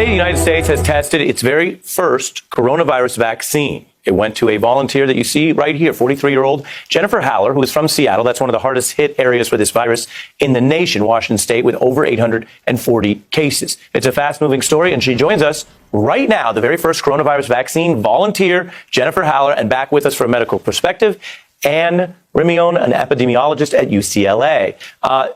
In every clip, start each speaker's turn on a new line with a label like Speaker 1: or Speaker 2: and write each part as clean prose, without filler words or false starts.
Speaker 1: Today, the United States has tested its very first coronavirus vaccine. It went to a volunteer that you see right here, 43-year-old Jennifer Haller, who is from Seattle. That's one of the hardest hit areas for this virus in the nation, Washington State, with over 840 cases. It's a fast-moving story, and she joins us right now, the very first coronavirus vaccine volunteer, Jennifer Haller, and back with us for a medical perspective, Anne Rimion, an epidemiologist at UCLA.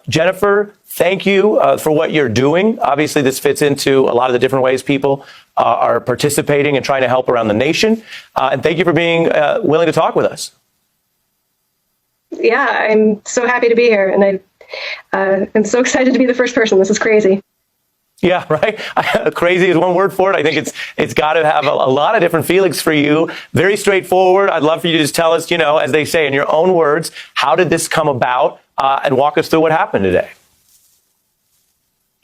Speaker 1: Jennifer, thank you for what you're doing. Obviously, this fits into a lot of the different ways people are participating and trying to help around the nation. And thank you for being willing to talk with us.
Speaker 2: Yeah, I'm so happy to be here. And I'm so excited to be the first person. This is crazy.
Speaker 1: Yeah, right. Crazy is one word for it. I think it's got to have a lot of different feelings for you. Very straightforward. I'd love for you to just tell us, as they say in your own words, how did this come about, and walk us through what happened today.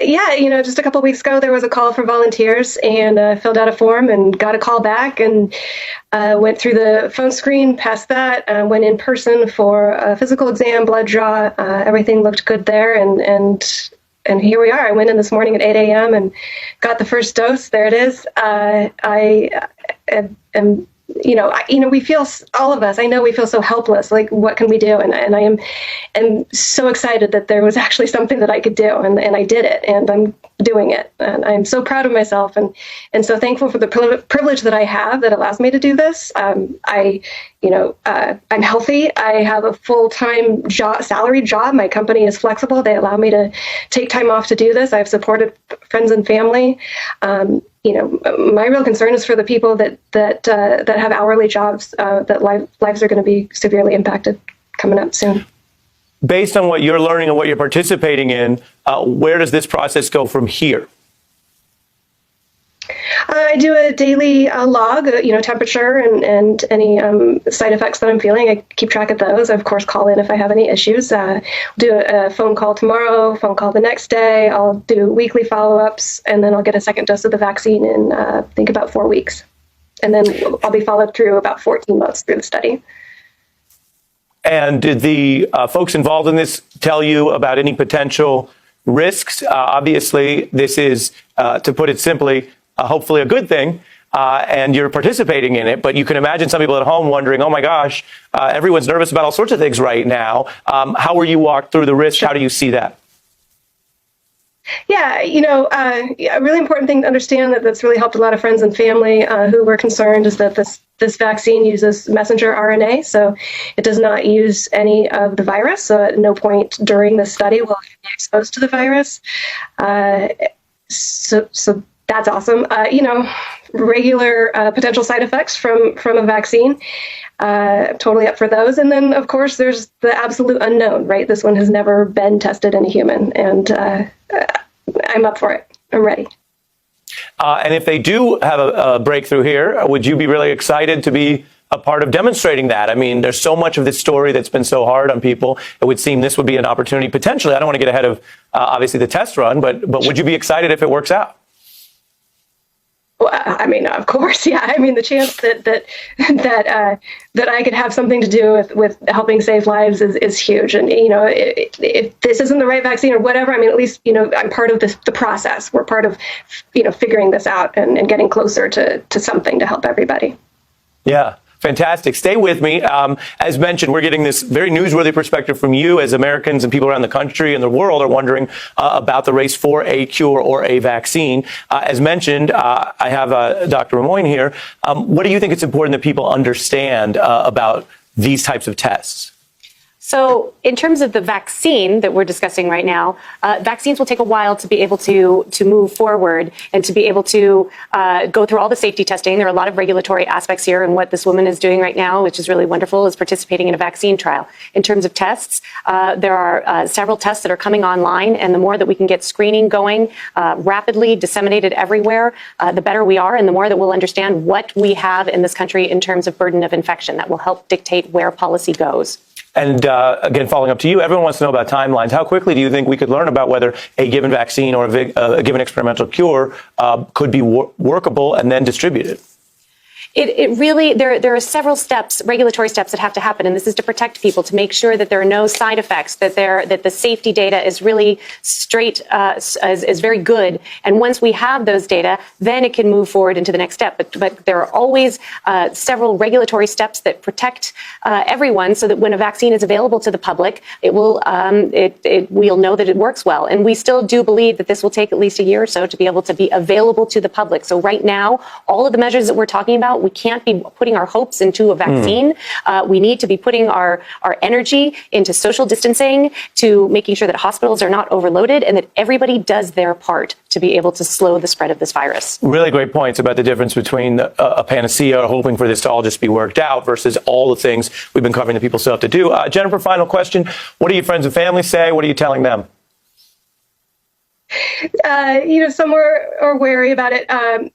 Speaker 2: Yeah, just a couple of weeks ago, there was a call for volunteers, and filled out a form and got a call back, and went through the phone screen, past that, went in person for a physical exam, blood draw. Everything looked good there, and here we are. I went in this morning at 8 a.m. and got the first dose. There it is. I am, we feel, all of us, I know we feel so helpless. Like, what can we do? And I am so excited that there was actually something that I could do, and I did it, and I'm doing it. And I'm so proud of myself, and so thankful for the privilege that I have that allows me to do this. I'm healthy. I have a full-time salaried job. My company is flexible. They allow me to take time off to do this. I've supported friends and family. My real concern is for the people that have hourly jobs, that lives are going to be severely impacted coming up soon.
Speaker 1: Based on what you're learning and what you're participating in, where does this process go from here?
Speaker 2: I do a daily log, temperature and any side effects that I'm feeling. I keep track of those. I, of course, call in if I have any issues. Do a phone call tomorrow, phone call the next day. I'll do weekly follow-ups, and then I'll get a second dose of the vaccine in, I think, about 4 weeks. And then I'll be followed through about 14 months through the study.
Speaker 1: And did the folks involved in this tell you about any potential risks? Obviously, this is, to put it simply, hopefully a good thing, and you're participating in it. But you can imagine some people at home wondering, oh, my gosh, everyone's nervous about all sorts of things right now. How were you walked through the risk? How do you see that?
Speaker 2: Yeah, a really important thing to understand that's really helped a lot of friends and family who were concerned is that this vaccine uses messenger RNA, so it does not use any of the virus. So at no point during the study will it be exposed to the virus. So that's awesome. Regular potential side effects from a vaccine. Totally up for those. And then, of course, there's the absolute unknown, right? This one has never been tested in a human, and I'm up for it. I'm ready.
Speaker 1: And if they do have a breakthrough here, would you be really excited to be a part of demonstrating that? I mean, there's so much of this story that's been so hard on people. It would seem this would be an opportunity potentially. I don't want to get ahead of obviously the test run, but would you be excited if it works out?
Speaker 2: Well, I mean, of course, yeah. I mean, the chance that I could have something to do with helping save lives is huge. And if this isn't the right vaccine or whatever, I mean, at least I'm part of the process. We're part of figuring this out and getting closer to something to help everybody.
Speaker 1: Yeah. Fantastic. Stay with me. As mentioned, we're getting this very newsworthy perspective from you as Americans and people around the country and the world are wondering about the race for a cure or a vaccine. As mentioned, I have Dr. Rimion here. What do you think it's important that people understand about these types of tests?
Speaker 3: So in terms of the vaccine that we're discussing right now, vaccines will take a while to be able to move forward and to be able to go through all the safety testing. There are a lot of regulatory aspects here, and what this woman is doing right now, which is really wonderful, is participating in a vaccine trial. In terms of tests, there are several tests that are coming online, and the more that we can get screening going rapidly, disseminated everywhere, the better we are, and the more that we'll understand what we have in this country in terms of burden of infection. That will help dictate where policy goes.
Speaker 1: And again, following up to you, everyone wants to know about timelines. How quickly do you think we could learn about whether a given vaccine or a given experimental cure could be workable and then distributed?
Speaker 3: It really, there are several steps, regulatory steps that have to happen, and this is to protect people, to make sure that there are no side effects, that the safety data is really straight, is very good. And once we have those data, then it can move forward into the next step. But there are always several regulatory steps that protect everyone, so that when a vaccine is available to the public, it will we'll know that it works well. And we still do believe that this will take at least a year or so to be able to be available to the public. So right now, all of the measures that we're talking about, we can't be putting our hopes into a vaccine. We need to be putting our energy into social distancing, to making sure that hospitals are not overloaded, and that everybody does their part to be able to slow the spread of this virus.
Speaker 1: Really great points about the difference between a panacea, hoping for this to all just be worked out, versus all the things we've been covering that people still have to do. Jennifer, final question. What do your friends and family say? What are you telling them?
Speaker 2: Some are wary about it,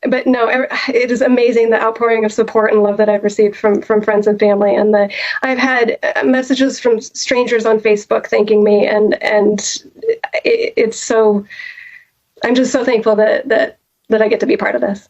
Speaker 2: but no, it is amazing, the outpouring of support and love that I've received from friends and family, and I've had messages from strangers on Facebook thanking me, and it's so, I'm just so thankful that I get to be part of this.